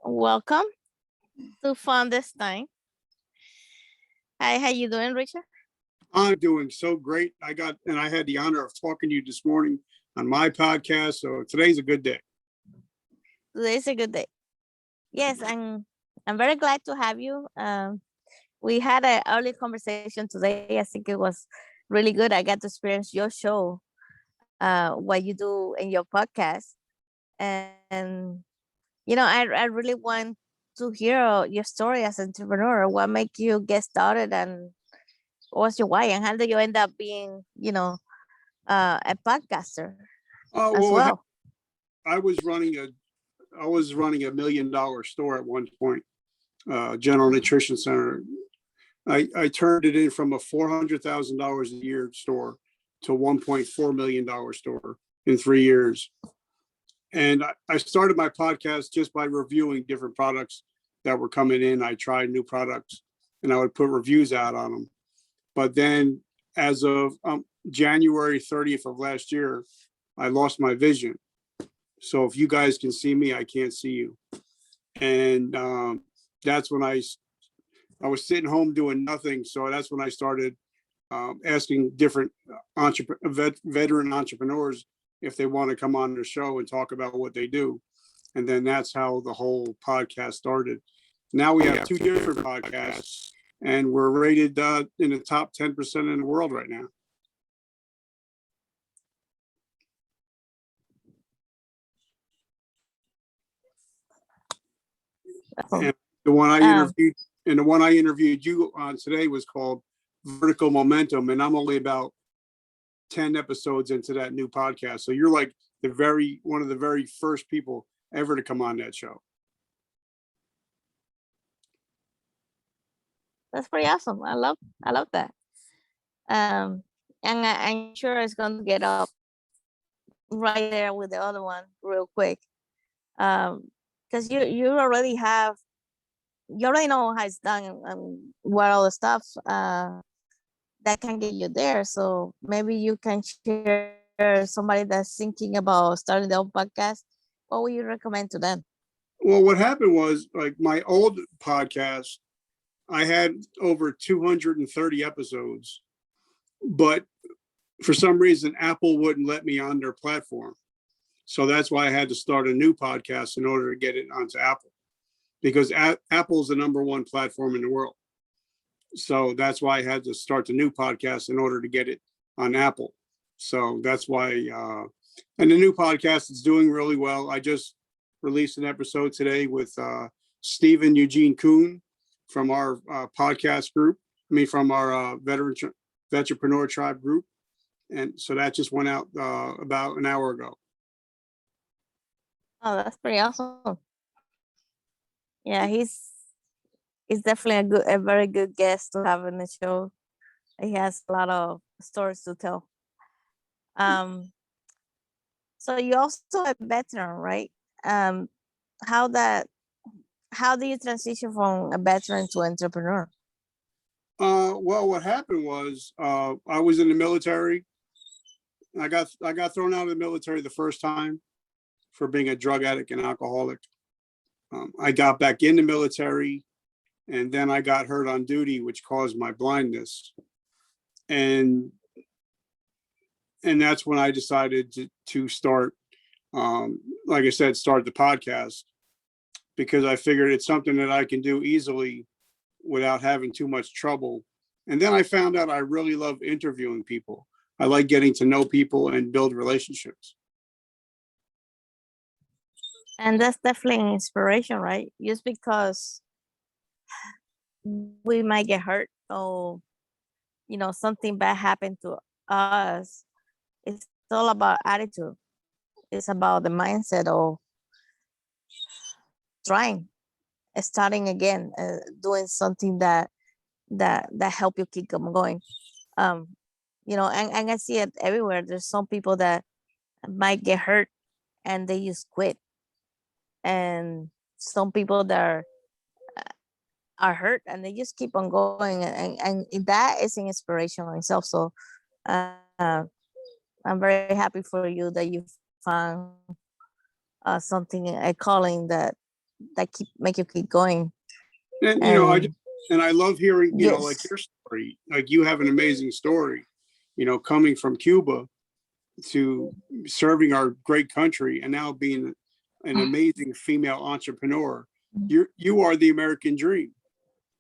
Welcome to Fun This Time. Hi, how you doing, Richard? I'm doing so great. I had the honor of talking to you this morning on my podcast. So today's a good day. Today's a good day. Yes, I'm very glad to have you. We had an early conversation today. I think it was really good. I got to experience your show, what you do in your podcast, and I really want to hear your story as an entrepreneur. What made you get started, and what's your why, and how did you end up being, a podcaster as Well, well? I was running a $1 million store at one point, General Nutrition Center. I turned it in from a $400,000 a year store to $1.4 million store in 3 years. And I started my podcast just by reviewing different products that were coming in. I tried new products and I would put reviews out on them. But then as of January 30th of last year, I lost my vision. So if you guys can see me, I can't see you. And that's when I was sitting home doing nothing. So that's when I started asking different veteran entrepreneurs if they want to come on the show and talk about what they do. And then that's how the whole podcast started. Now we have 2 different podcasts, and we're rated in the top 10% in the world right now. And the one I interviewed you on today was called Vertical Momentum, and I'm only about 10 episodes into that new podcast. So you're like one of the very first people ever to come on that show. That's pretty awesome. I love that. And I'm sure it's going to get up right there with the other one real quick. Because you already know how it's done and what all the stuff that can get you there. So maybe you can share somebody that's thinking about starting their own podcast. What would you recommend to them? Well, what happened was, like, my old podcast, I had over 230 episodes, but for some reason, Apple wouldn't let me on their platform. So that's why I had to start a new podcast in order to get it onto Apple, because Apple's the #1 platform in the world. So that's why I had to start the new podcast in order to get it on Apple. So that's why, and the new podcast is doing really well. I just released an episode today with Stephen Eugene Kuhn from our podcast group. From our Veteranpreneur Tribe group. And so that just went out about an hour ago. Oh, that's pretty awesome. Yeah, he's definitely a very good guest to have in the show. He has a lot of stories to tell. So you also a veteran, right? How do you transition from a veteran to entrepreneur? Well, what happened was I was in the military. I got thrown out of the military the first time for being a drug addict and alcoholic. I got back in the military, and then I got hurt on duty, which caused my blindness. And that's when I decided to start, like I said, start the podcast, because I figured it's something that I can do easily without having too much trouble. And then I found out I really love interviewing people. I like getting to know people and build relationships. And that's definitely an inspiration, right? Just because we might get hurt or, something bad happened to us, it's all about attitude. It's about the mindset of starting again, doing something that help you keep them going. And I see it everywhere. There's some people that might get hurt and they just quit, and some people that are hurt and they just keep on going, and that is an inspiration myself. So I'm very happy for you that you found something, a calling that that make you keep going. And I love hearing, like your story. Like you have an amazing story, coming from Cuba to serving our great country and now being an amazing female entrepreneur. You are the American dream.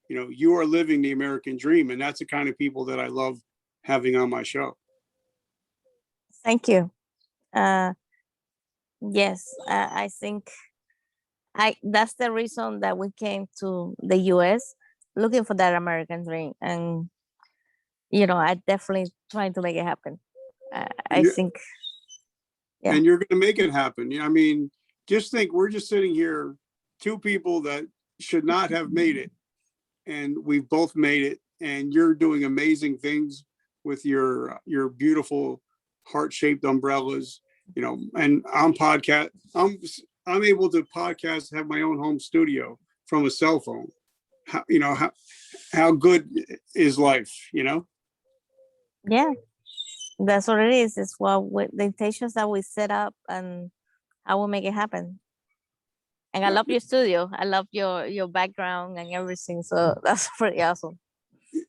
You are living the American dream, and that's the kind of people that I love having on my show. Thank you. Yes, I think that's the reason that we came to the US looking for that American dream. And, I definitely trying to make it happen. I think, yeah. And you're going to make it happen. I mean, just think, we're just sitting here, two people that should not have made it. And we've both made it. And you're doing amazing things with your beautiful heart-shaped umbrellas, and I'm able to podcast, have my own home studio from a cell phone. How good is life, Yeah, that's what it is. It's the intentions that we set up, and I will make it happen. And I love your studio. I love your background and everything. So that's pretty awesome.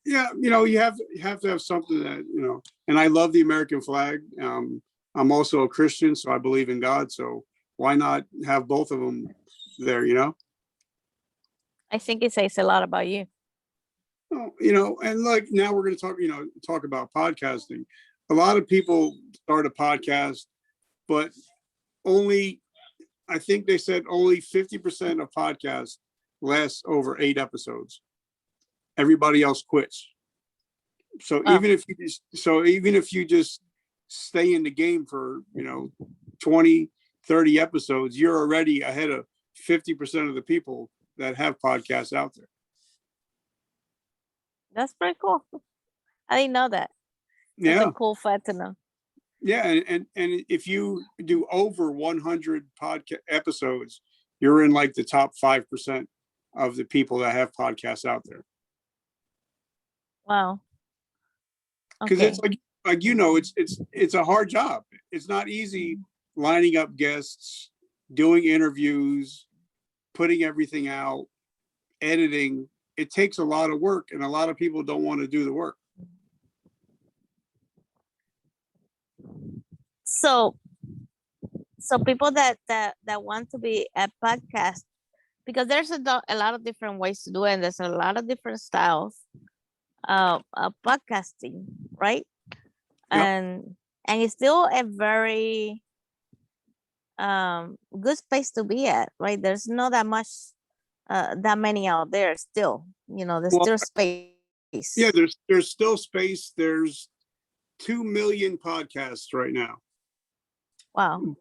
Yeah, you have to have something that, and I love the American flag. I'm also a Christian, so I believe in God. So why not have both of them there, I think it says a lot about you. And like now we're going to talk about podcasting. A lot of people start a podcast, but I think they said only 50% of podcasts last over 8 episodes. Everybody else quits. So even if you just stay in the game for 20, 30 episodes, you're already ahead of 50% of the people that have podcasts out there. That's pretty cool. I didn't know that. That's a cool fact to know. Yeah, and if you do over 100 podcast episodes, you're in like the top 5% of the people that have podcasts out there. Wow. Because it's like it's a hard job. It's not easy lining up guests, doing interviews, putting everything out, editing. It takes a lot of work, and a lot of people don't want to do the work. So people that want to be a podcast, because there's a lot of different ways to do it, and there's a lot of different styles of podcasting, right? Yep. And it's still a very good space to be at, right? There's not that many out there still. There's still space. Yeah, there's still space. There's 2 million podcasts right now. Wow.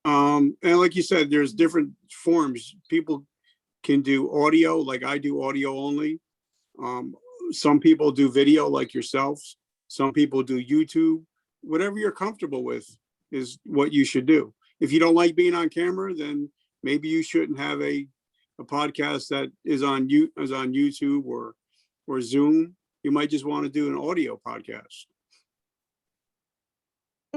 And like you said, there's different forms. People can do audio, like I do audio only. Some people do video like yourselves. Some people do YouTube. Whatever you're comfortable with is what you should do. If you don't like being on camera, then maybe you shouldn't have a podcast that is on YouTube or Zoom. You might just want to do an audio podcast.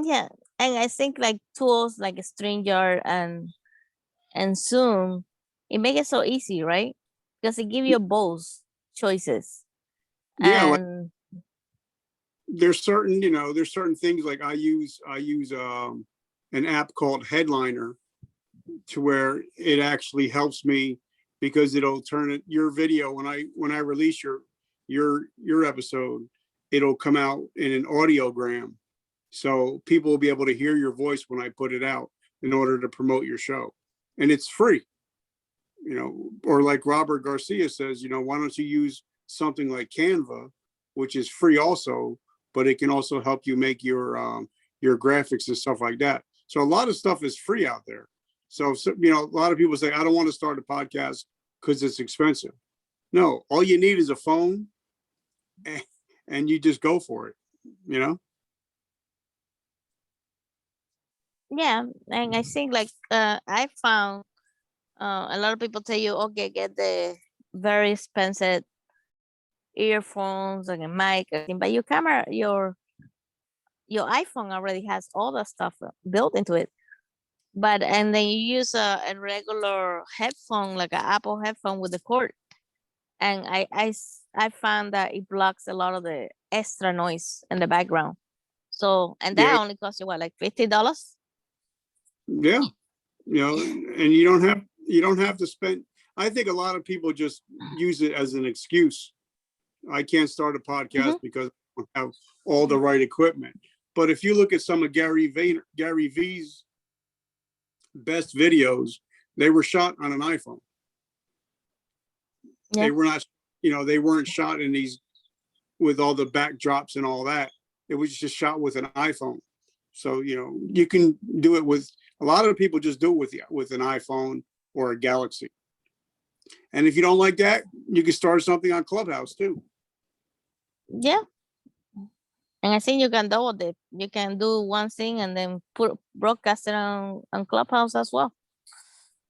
Yeah, and I think like tools like StreamYard and Zoom, it makes it so easy, right? Because it gives you both choices. Yeah, and there's certain things like I use an app called Headliner, to where it actually helps me, because it'll turn your video when I release your episode, it'll come out in an audiogram. So people will be able to hear your voice when I put it out in order to promote your show. And it's free, or like Robert Garcia says, why don't you use something like Canva, which is free also, but it can also help you make your graphics and stuff like that. So a lot of stuff is free out there. So, a lot of people say, I don't want to start a podcast because it's expensive. No, all you need is a phone and you just go for it, Yeah, and I think like I found a lot of people tell you, okay, get the very expensive earphones and a mic, but your camera, your iPhone already has all the stuff built into it. but and then you use a regular headphone, like an Apple headphone with the cord. And I found that it blocks a lot of the extra noise in the background. So, and that Yeah, only costs you what, like $50? yeah, and you don't have to spend. I think a lot of people just use it as an excuse. I can't start a podcast Hmm. because I don't have all the right equipment. But if you look at some of Gary V's best videos, they were shot on an iPhone. Yeah. They were not, they weren't shot in these with all the backdrops and all that. It was just shot with an iPhone. So, you can do it with a lot of people just do it with an iPhone or a Galaxy. And if you don't like that, you can start something on Clubhouse too. Yeah. And I think you can double it. You can do one thing and then broadcast it on Clubhouse as well.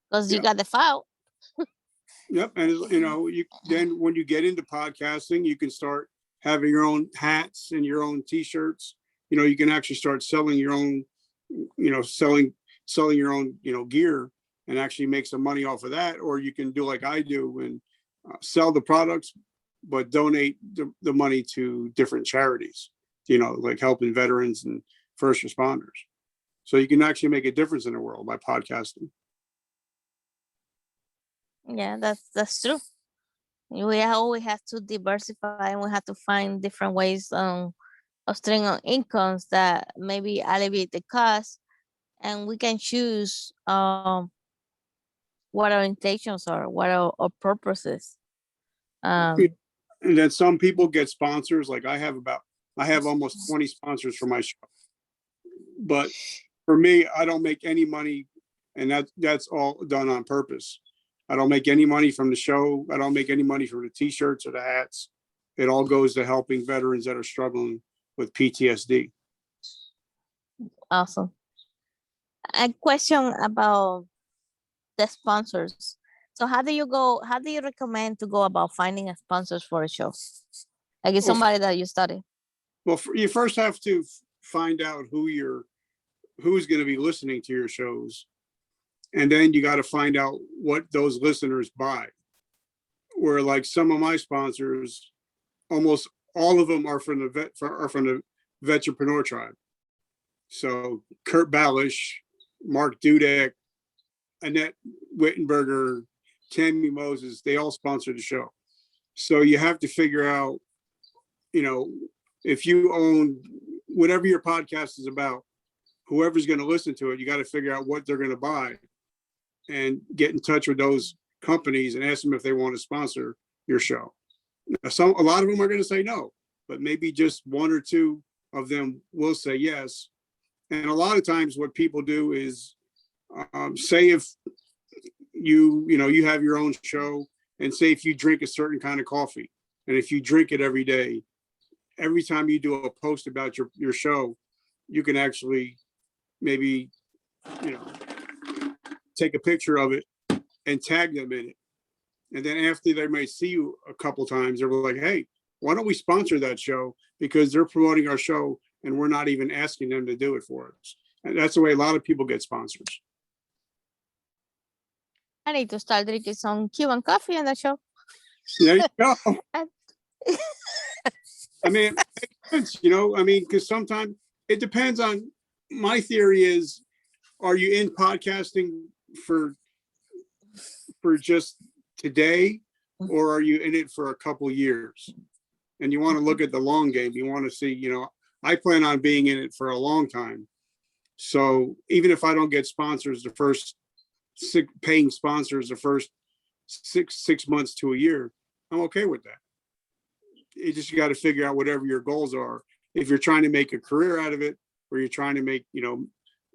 Because you Yeah. got the file. Yep. And you then when you get into podcasting, you can start having your own hats and your own t-shirts. You can actually start selling your own, selling your own, gear and actually make some money off of that. Or you can do like I do and sell the products, but donate the money to different charities, like helping veterans and first responders. So you can actually make a difference in the world by podcasting. Yeah, that's true. We always have to diversify, and we have to find different ways of streaming on incomes that maybe alleviate the cost, and we can choose what our intentions are, what our purposes. Um, And then some people get sponsors. Like I have almost 20 sponsors for my show. But for me, I don't make any money, and that's all done on purpose. I don't make any money from the show. I don't make any money from the t-shirts or the hats. It all goes to helping veterans that are struggling with PTSD. Awesome. A question about the sponsors. So how do you recommend to go about finding a sponsors for a show? Like it's Well, somebody that you study. you first have to find out who's going to be listening to your shows, and then you got to find out what those listeners buy. Where like some of my sponsors, almost all of them are from the Vetrepreneur tribe. So Kurt Balish, Mark Dudek, Annette Wittenberger, Tammy Moses, they all sponsor the show. So you have to figure out, if you own whatever your podcast is about, whoever's going to listen to it, you got to figure out what they're going to buy and get in touch with those companies and ask them if they want to sponsor your show. A lot of them are going to say no, but maybe just one or two of them will say yes. And a lot of times what people do is say if you have your own show, and say if you drink a certain kind of coffee, and if you drink it every day, every time you do a post about your show, you can actually maybe take a picture of it and tag them in it. And then after they might see you a couple times, they're like, hey, why don't we sponsor that show? Because they're promoting our show and we're not even asking them to do it for us. And that's the way a lot of people get sponsors. I need to start drinking some Cuban coffee on the show. There you go. I mean, because sometimes it depends on, my theory is, are you in podcasting for just today, or are you in it for a couple years? And you want to look at the long game. You want to see, I plan on being in it for a long time. So even if I don't get sponsors, the first paying sponsors, the first six months to a year, I'm okay with that. You got to figure out whatever your goals are. If you're trying to make a career out of it, or you're trying to make,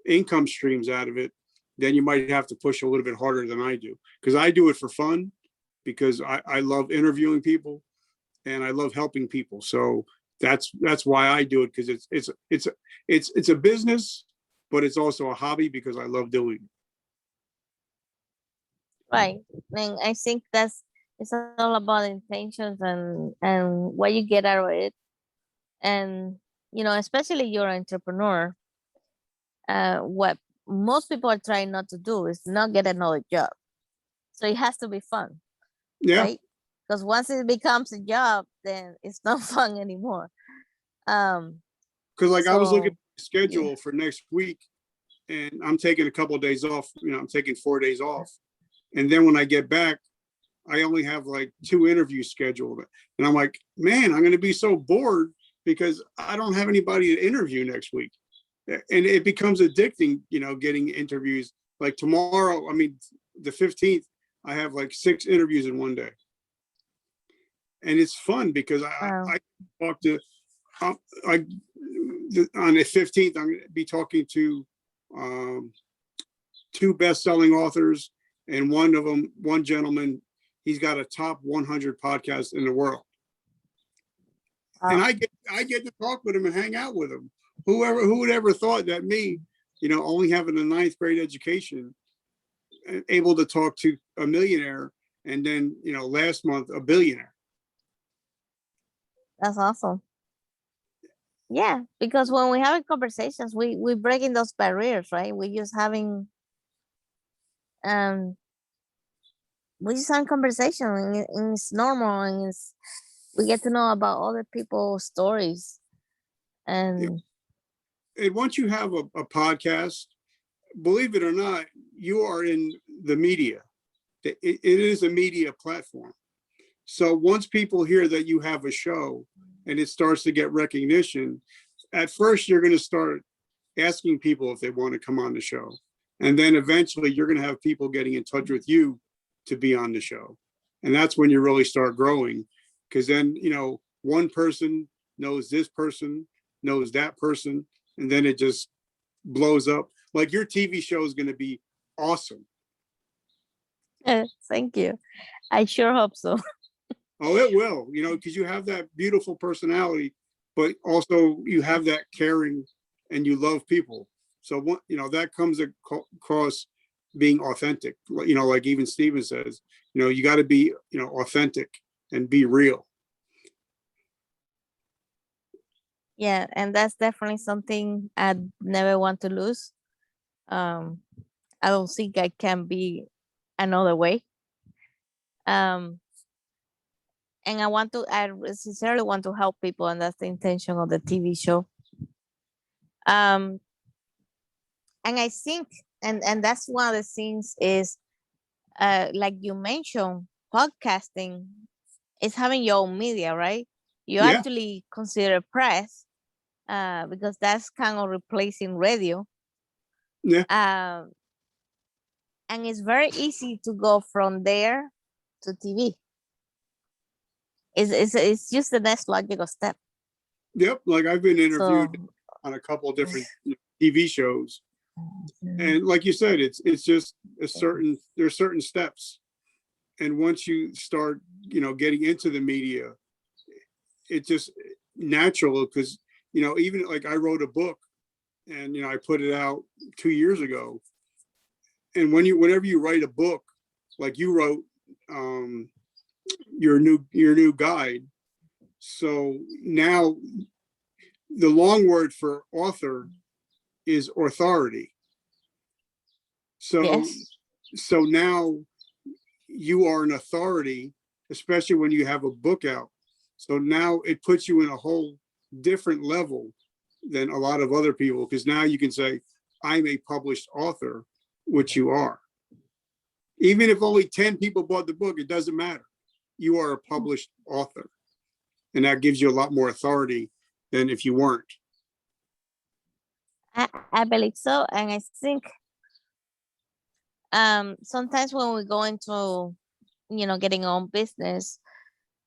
income streams out of it, then you might have to push a little bit harder than I do. Because I do it for fun, because I love interviewing people and I love helping people. So that's why I do it, because it's a business, but it's also a hobby because I love doing it. Right. And I think it's all about intentions and what you get out of it. And especially you're an entrepreneur, what most people are trying not to do is not get another job. So it has to be fun, Yeah. right? Because once it becomes a job, then it's not fun anymore. Because like I was looking at the Yeah. schedule for next week, and I'm taking a couple of days off. I'm taking 4 days off, and then when I get back, I only have like 2 interviews scheduled, and I'm like, man, I'm going to be so bored because I don't have anybody to interview next week, and it becomes addicting. Getting interviews. Like tomorrow, I mean, the 15th, I have like 6 interviews in one day, and it's fun because I talk to on the 15th, I'm going to be talking to 2 best-selling authors, and one gentleman, he's got a top 100 podcast in the world. And I get to talk with him and hang out with him. Who would ever thought that me, only having a 9th grade education, able to talk to a millionaire, and then, last month, a billionaire. That's awesome. Yeah, because when we having conversations, we breaking those barriers, right? We just having conversation, and it's normal, and we get to know about other people's stories. And once you have a podcast, believe it or not, you are in the media. It is a media platform. So once people hear that you have a show and it starts to get recognition, at first you're going to start asking people if they want to come on the show. And then eventually you're going to have people getting in touch with you to be on the show. And that's when you really start growing, because then, one person knows this person, knows that person, and then it just blows up. Like your TV show is going to be awesome. thank you. I sure hope so. Oh, it will, because you have that beautiful personality, but also you have that caring and you love people. So, that comes across being authentic. Like even Steven says, you got to be, authentic and be real. Yeah, and that's definitely something I'd never want to lose. I don't think I can be another way. And I sincerely want to help people, and that's the intention of the TV show. And I think, and that's one of the things is, like you mentioned, podcasting is having your own media, right? You Yeah. actually consider press, because that's kind of replacing radio. Yeah. And it's very easy to go from there to TV. It's just the next logical step. Yep. Like I've been interviewed on a couple of different TV shows. And like you said, it's just there's certain steps. And once you start, getting into the media, it's just natural because, even like I wrote a book and, I put it out 2 years ago. And whenever you write a book, like you wrote your new guide. So now the long word for author is authority. So, yes. So now you are an authority, especially when you have a book out. So now it puts you in a whole different level than a lot of other people, because now you can say, I'm a published author, which you are. Even if only 10 people bought the book, it doesn't matter. You are a published author. And that gives you a lot more authority than if you weren't. I believe so. And I think sometimes when we go into, getting our own business,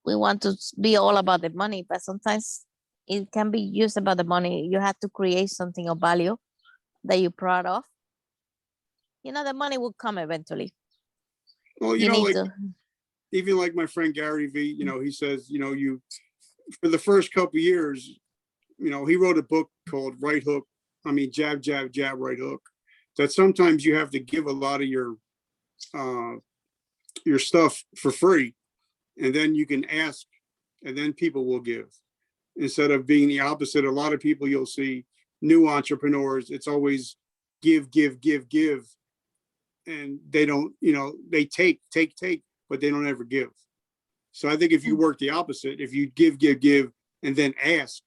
we want to be all about the money, but sometimes it can be used about the money. You have to create something of value that you're proud of. The money will come eventually. Well, even like my friend Gary V, he says, you for the first couple of years, he wrote a book called Right Hook. I mean, jab, jab, jab, right hook. That sometimes you have to give a lot of your stuff for free, and then you can ask, and then people will give. Instead of being the opposite, a lot of people you'll see, new entrepreneurs, it's always give, give, give, give, and they don't, they take, but they don't ever give. So I think if you work the opposite, if you give, give, and then ask,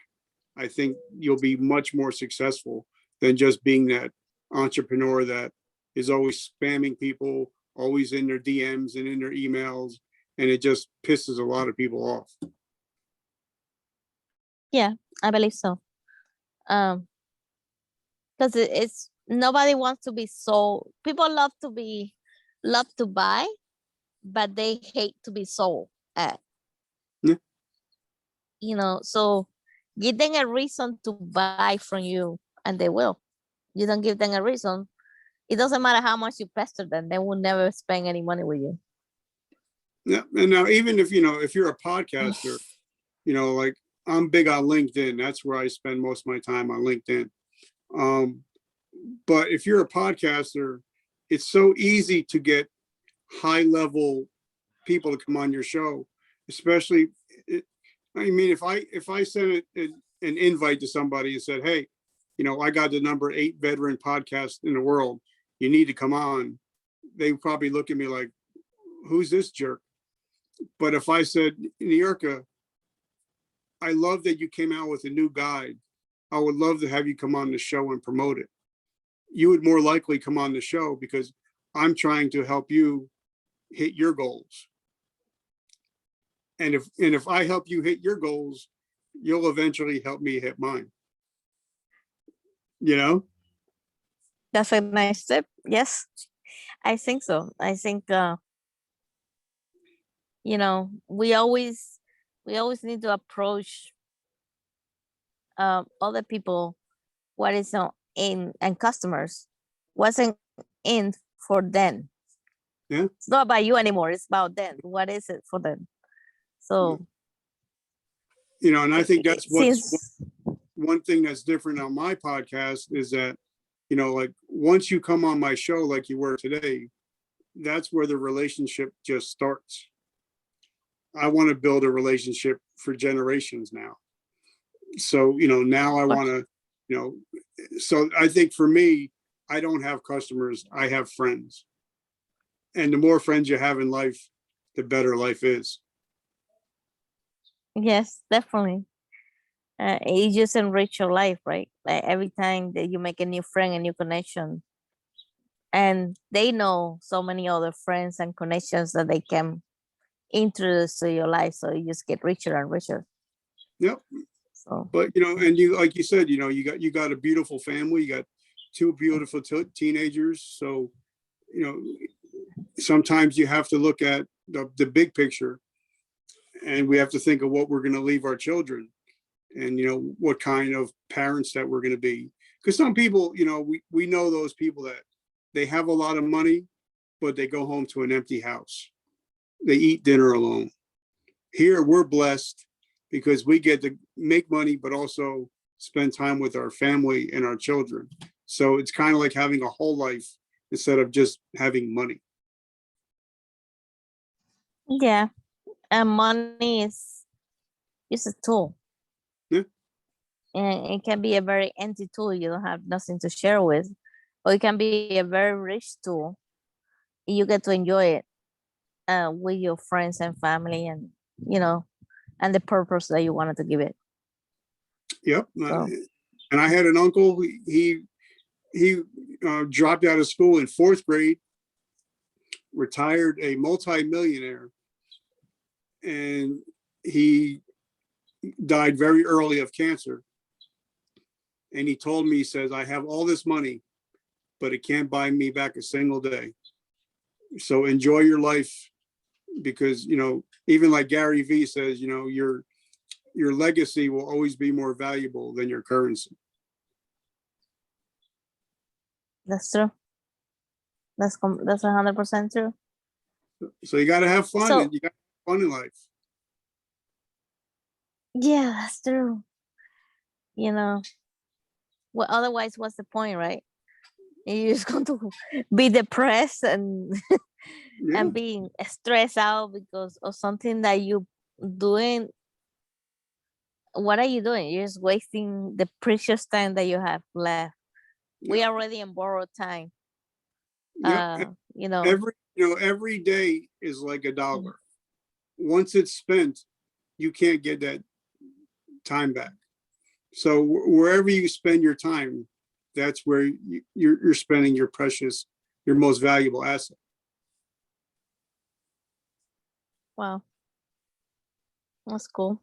I think you'll be much more successful than just being that entrepreneur that is always spamming people, always in their DMs and in their emails, and it just pisses a lot of people off. Yeah, I believe so. Because it's nobody wants to be sold. People love to buy, but they hate to be sold at. Yeah. So give them a reason to buy from you, and they will. You don't give them a reason, it doesn't matter how much you pester them, they will never spend any money with you. Yeah, and now even if you're a podcaster, like I'm big on LinkedIn. That's where I spend most of my time, on LinkedIn. But if you're a podcaster, it's so easy to get high level people to come on your show, especially. I mean, if I sent an invite to somebody and said, "Hey, I got the number 8 veteran podcast in the world. You need to come on," they probably look at me like, "Who's this jerk?" But if I said, "Niurka, I love that you came out with a new guide. I would love to have you come on the show and promote it," you would more likely come on the show because I'm trying to help you hit your goals. And if I help you hit your goals, you'll eventually help me hit mine. That's a nice tip. Yes, I think so. I think we always need to approach other people what is in, and customers wasn't in for them. Yeah. It's not about you anymore, it's about them. What is it for them? So and I think that's since one thing that's different on my podcast is that like once you come on my show like you were today, that's where the relationship just starts. I want to build a relationship for generations now. So now I want to so I think for me, I don't have customers, I have friends. And the more friends you have in life, the better life is. yes, definitely. It just enrich your life, right? Like every time that you make a new friend, a new connection, and they know so many other friends and connections that they can introduce to your life, so you just get richer and richer. Yep. So, but and you, like you said, you got a beautiful family, you got 2 beautiful teenagers. So sometimes you have to look at the big picture, and we have to think of what we're going to leave our children, and what kind of parents that we're going to be. Because some people, we know those people that they have a lot of money, but they go home to an empty house. They eat dinner alone. Here we're blessed because we get to make money, but also spend time with our family and our children. So it's kind of like having a whole life instead of just having money. yeah, and money is a tool. Yeah. And it can be a very empty tool. You don't have nothing to share with, or it can be a very rich tool. You get to enjoy it with your friends and family, and and the purpose that you wanted to give it. Yep. So. And I had an uncle. He dropped out of school in 4th grade, retired a multi-millionaire, and he died very early of cancer. And he told me, he says, "I have all this money, but it can't buy me back a single day. So enjoy your life, because even like Gary Vee says, your legacy will always be more valuable than your currency." That's true. That's 100% true. So you got to have fun, and you got to have fun in life. Yeah, that's true. Well, otherwise, what's the point, right? You're just going to be depressed and Yeah. and being stressed out because of something that you doing. What are you doing? You're just wasting the precious time that you have left we already in borrowed time. Yeah. You know. Every day is like $1. Once it's spent, you can't get that time back. So wherever you spend your time, that's where you're spending your precious, your most valuable asset. Wow, that's cool.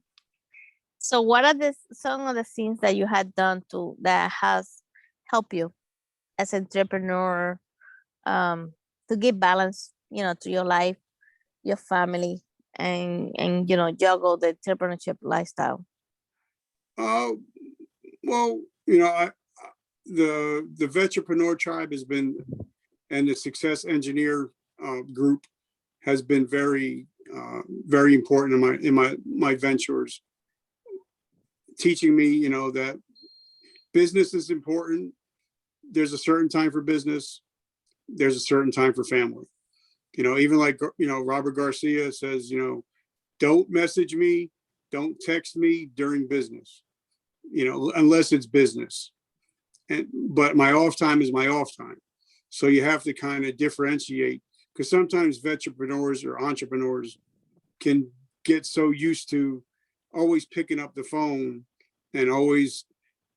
So what are some of the things that you had done that has helped you as an entrepreneur, to give balance, to your life, your family, and juggle the entrepreneurship lifestyle? Well, the Vetrepreneur tribe has been, and the Success Engineer group has been very important in my ventures, teaching me, that business is important. There's a certain time for business. There's a certain time for family. Even like, Robert Garcia says, don't message me, don't text me during business, unless it's business. But my off time is my off time. So you have to kind of differentiate, because sometimes vetrepreneurs or entrepreneurs can get so used to always picking up the phone and always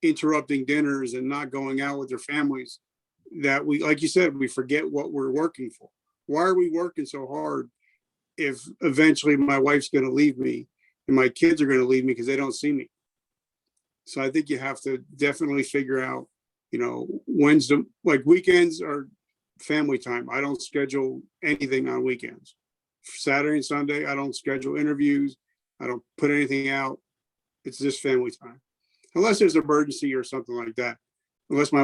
interrupting dinners and not going out with their families, that we, like you said, we forget what we're working for. Why are we working so hard if eventually my wife's going to leave me and my kids are going to leave me because they don't see me? So I think you have to definitely figure out, weekends are family time. I don't schedule anything on weekends. Saturday and Sunday, I don't schedule interviews. I don't put anything out. It's just family time. Unless there's an emergency or something like that. If my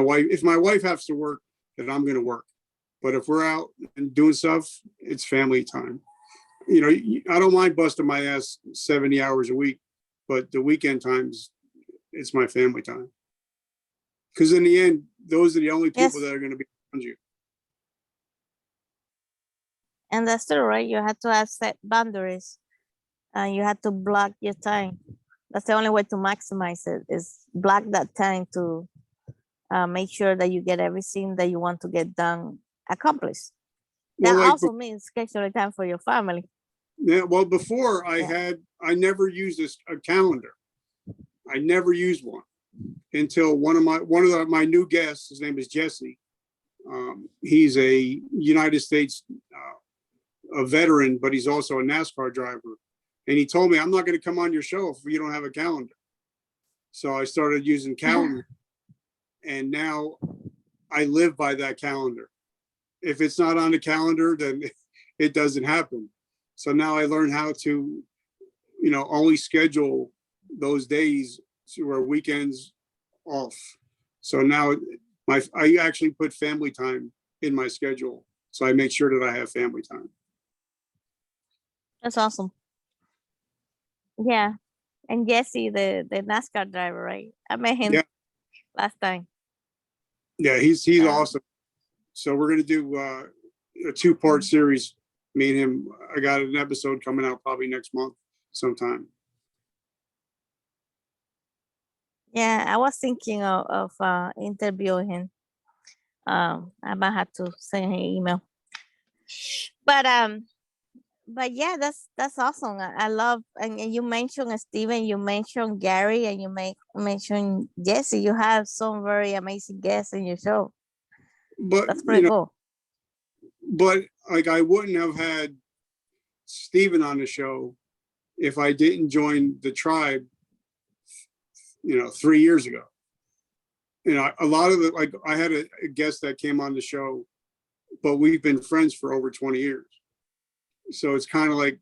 wife has to work, then I'm going to work. But if we're out and doing stuff, it's family time. I don't mind busting my ass 70 hours a week, but the weekend times, it's my family time. Because in the end, those are the only people that are going to be around you. And that's true, right? You have to have set boundaries, and you have to block your time. That's the only way to maximize it, is block that time to make sure that you get everything that you want to get done accomplished. That also means scheduling time for your family. Yeah. Well, before I never used a calendar. I never used one until one of my new guests. His name is Jesse. He's a United States a veteran, but he's also a NASCAR driver. And he told me, I'm not going to come on your show if you don't have a calendar. So I started using calendar, and now I live by that calendar. If it's not on the calendar, then it doesn't happen. So now I learned how to, only schedule those days where weekends off. So now I actually put family time in my schedule. So I make sure that I have family time. That's awesome. Yeah. And Jesse, the NASCAR driver, right? I met him last time. Yeah, he's awesome. So we're going to do a 2-part series. Me and him. I got an episode coming out probably next month sometime. Yeah, I was thinking of interviewing him. I might have to send him an email. But yeah, that's awesome. I love, and you mentioned Steven, you mentioned Gary, and you mentioned Jesse. You have some very amazing guests in your show. But that's pretty cool. But like, I wouldn't have had Steven on the show if I didn't join the tribe, 3 years ago. A lot of it, I had a guest that came on the show, but we've been friends for over 20 years. So it's kind of like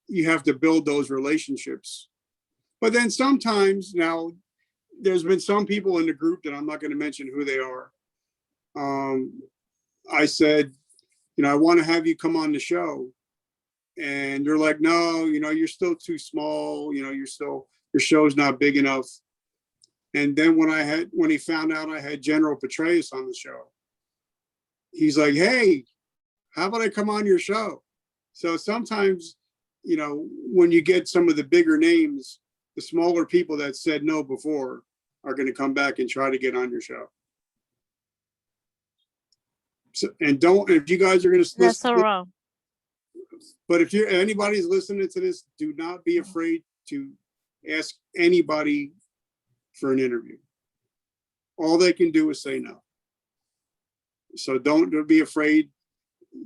you have to build those relationships. But then sometimes, now there's been some people in the group that I'm not going to mention who they are. I said, I want to have you come on the show. And they're like, no, you're still too small. Your show's not big enough. And then when he found out I had General Petraeus on the show, he's like, hey, how about I come on your show? So sometimes, when you get some of the bigger names, the smaller people that said no before are going to come back and try to get on your show. So, and don't, if you guys are going to That's so wrong. but if anybody's listening to this, do not be afraid to ask anybody for an interview. All they can do is say no. So don't be afraid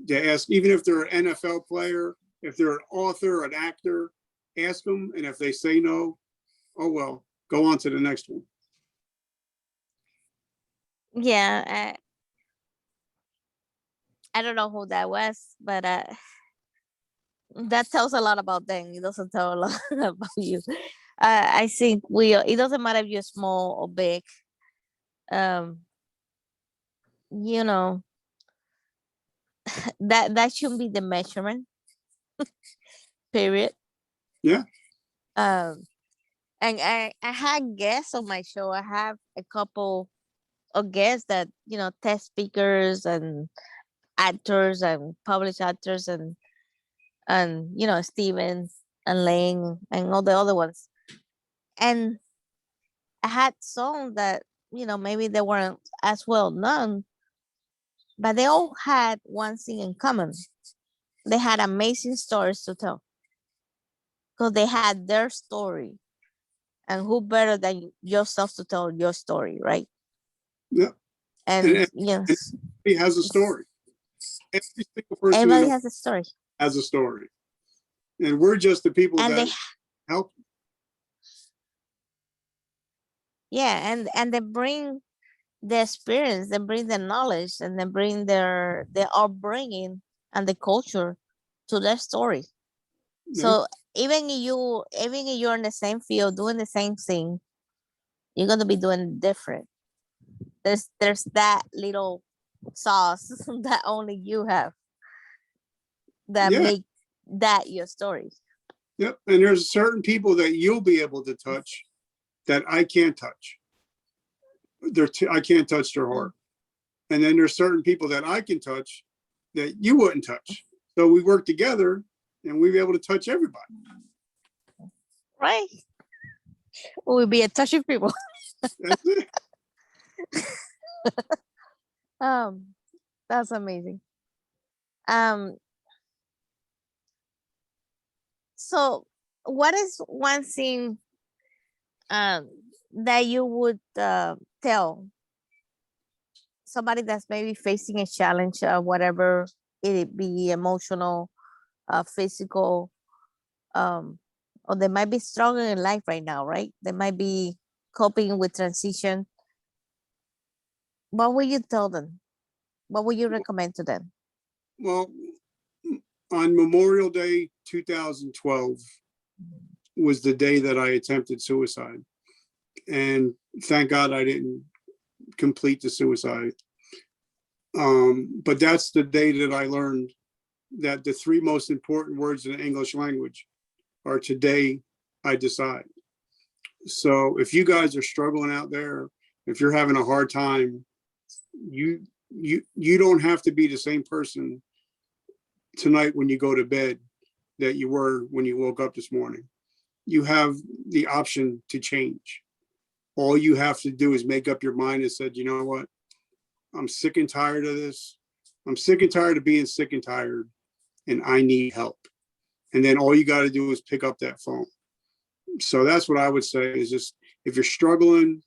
to ask, even if they're an NFL player, if they're an author, an actor, ask them. And if they say no, oh, well, go on to the next one. Yeah. I don't know who that was, but that tells a lot about them. It doesn't tell a lot about you. I think it doesn't matter if you're small or big. You know, that shouldn't be the measurement. Period. Yeah. And I had guests on my show. I have a couple of guests that, test speakers and actors and published actors and Stevens and Lane and all the other ones. And I had some that, maybe they weren't as well known, but they all had one thing in common. They had amazing stories to tell because they had their story. And who better than yourself to tell your story, right? Yeah. And yes, he has a story. Every single person everybody has a story. Has a story. And we're just the people that help. Yeah, and they bring the experience, they bring the knowledge, and they bring their upbringing and the culture to their story. Yeah. So even if you're in the same field doing the same thing, you're gonna be doing different. There's that little sauce that only you have that make that your story. Yep. And there's certain people that you'll be able to touch that I can't touch. I can't touch their heart. And then there's certain people that I can touch that you wouldn't touch. So we work together and we'll be able to touch everybody. Right. We'll be a touching people. That's it. That's amazing. So what is one thing that you would tell somebody that's maybe facing a challenge, whatever it be, emotional, physical, or they might be struggling in life right now, right? They might be coping with transition. What would you tell them? What would you recommend to them? Well, on Memorial Day 2012 was the day that I attempted suicide. And thank God I didn't complete the suicide. But that's the day that I learned that the three most important words in the English language are today I decide. So if you guys are struggling out there, if you're having a hard time, you don't have to be the same person tonight when you go to bed that you were when you woke up this morning. You have the option to change. All you have to do is make up your mind and said, you know what? I'm sick and tired of this. I'm sick and tired of being sick and tired, and I need help. And then all you got to do is pick up that phone. So that's what I would say is just, if you're struggling,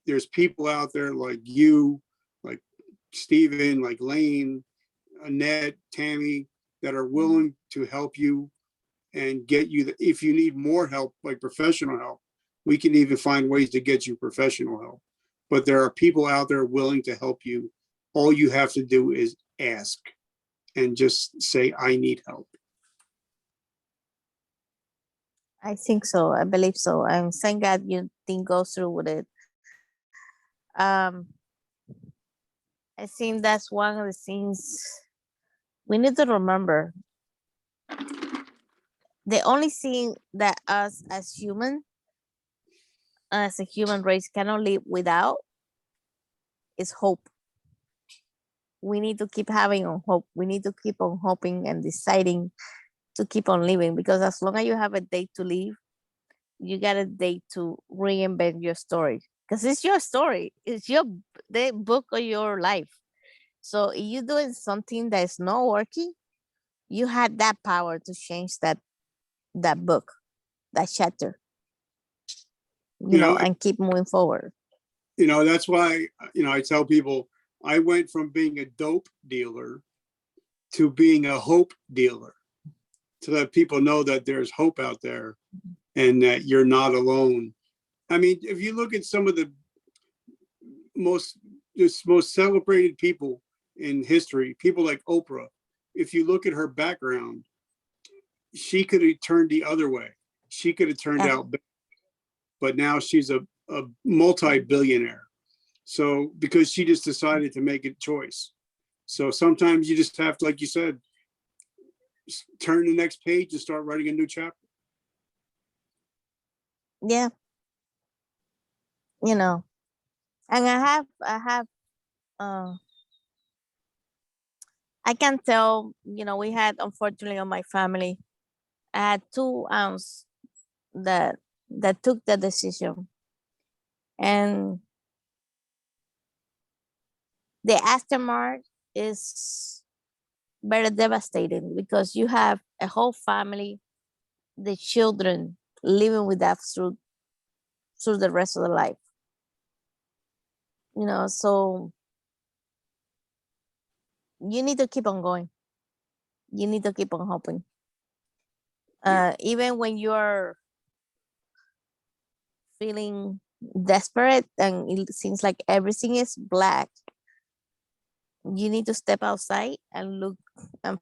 there's people out there like you, like Steven, like Lane, Annette, Tammy, that are willing to help you and get you, if you need more help, like professional help, we can even find ways to get you professional help. But there are people out there willing to help you. All you have to do is ask and just say, I need help. I think so. I believe so. I'm thank God you didn't go through with it. I think that's one of the things we need to remember. The only thing that us as a human race cannot live without is hope. We need to keep having hope. We need to keep on hoping and deciding to keep on living, because as long as you have a day to live, you got a day to reinvent your story, because it's your story. It's the book of your life. So if you're doing something that is not working, you had that power to change that book, that chapter, You know, and keep moving forward. that's why, I tell people I went from being a dope dealer to being a hope dealer, to let people know that there's hope out there and that you're not alone. I mean, if you look at some of the most celebrated people in history, people like Oprah, if you look at her background, she could have turned the other way. She could have turned out better, but now she's a multi-billionaire. So because she just decided to make a choice. So sometimes you just have to, like you said, turn the next page and start writing a new chapter. Yeah. And I can tell, we had, unfortunately, on my family, I had two aunts that took the decision, and the aftermath is very devastating, because you have a whole family, the children living with that through the rest of their life. So you need to keep on going. You need to keep on hoping. Even when you're feeling desperate and it seems like everything is black, you need to step outside and look and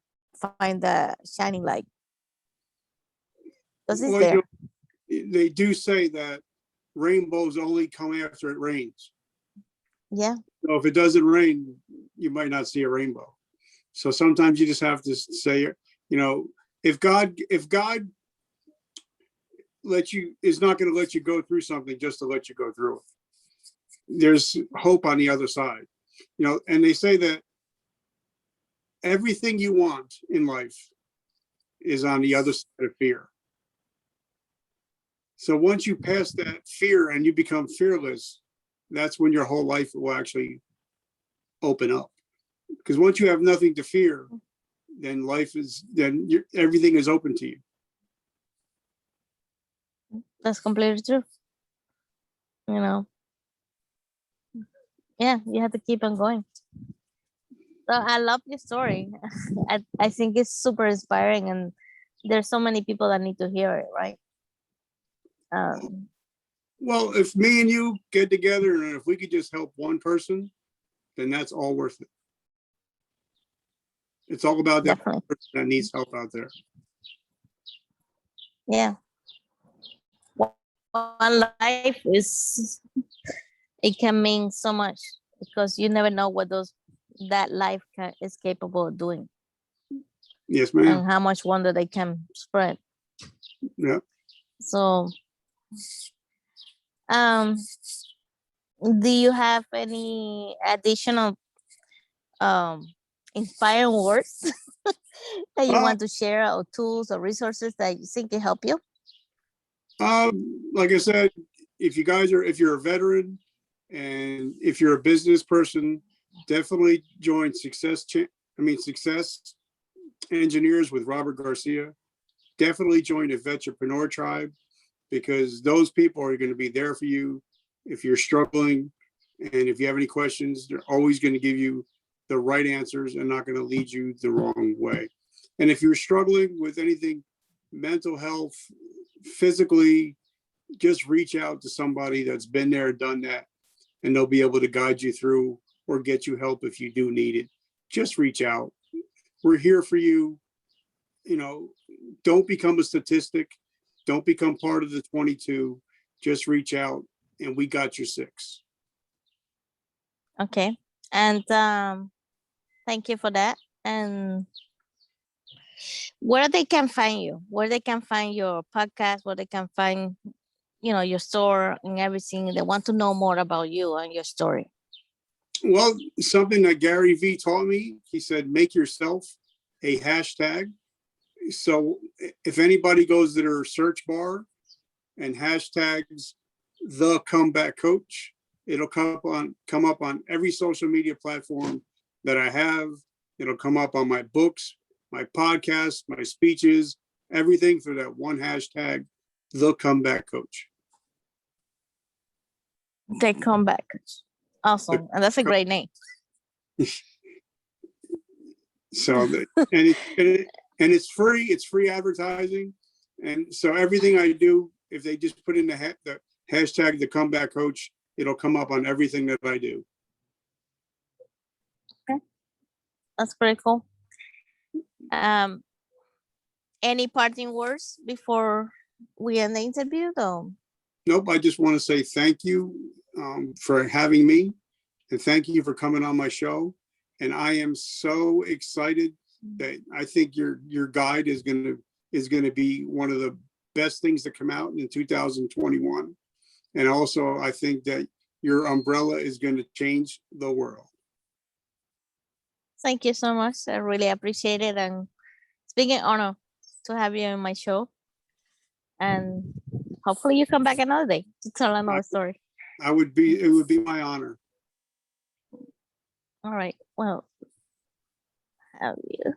find the shining light. Because it's Well, there. they do say that rainbows only come after it rains. Yeah. So if it doesn't rain, you might not see a rainbow. So sometimes you just have to say, if God is not going to let you go through something just to let you go through it. There's hope on the other side. And they say that everything you want in life is on the other side of fear. So once you pass that fear and you become fearless, that's when your whole life will actually open up. Because once you have nothing to fear, then everything is open to you. That's completely true. Yeah, you have to keep on going. So I love your story. I think it's super inspiring, and there's so many people that need to hear it, right? Well, if me and you get together and if we could just help one person, then that's all worth it. It's all about that person that needs help out there. Yeah. One life it can mean so much, because you never know what that life is capable of doing. Yes, ma'am. And how much wonder they can spread. Yeah. So, do you have any additional inspiring words that you want to share, or tools or resources that you think can help you? Like I said, if you're a veteran and if you're a business person, definitely join Success Engineers with Robert Garcia. Definitely join the Vetrepreneur Tribe, because those people are going to be there for you if you're struggling. And if you have any questions, they're always going to give you the right answers and not going to lead you the wrong way. And if you're struggling with anything, mental health, physically, just reach out to somebody that's been there, done that, and they'll be able to guide you through or get you help if you do need it. Just reach out. We're here for you. Don't become a statistic. Don't become part of the 22. Just reach out, and we got your 6. Okay. And thank you for that. And where they can find you, where they can find your podcast, where they can find, your store and everything. They want to know more about you and your story. Well, something that Gary Vee taught me, he said, make yourself a hashtag. So if anybody goes to their search bar and hashtags the comeback coach, it'll come up on every social media platform that I have. It'll come up on my books, my podcasts, my speeches, everything through that one hashtag, the comeback coach. The comeback. Awesome. And that's a great name. So, it's free. It's free advertising. And so everything I do, if they just put in the hashtag, the comeback coach, it'll come up on everything that I do. Okay. That's pretty cool. Any parting words before we end the interview though? Nope. I just want to say thank you for having me, and thank you for coming on my show. And I am so excited that I think your guide is going to be one of the best things to come out in 2021. And also, I think that your umbrella is going to change the world. Thank you so much. I really appreciate it. And it's been an honor to have you on my show. And hopefully you come back another day to tell another story. It would be my honor. All right. Well, have you?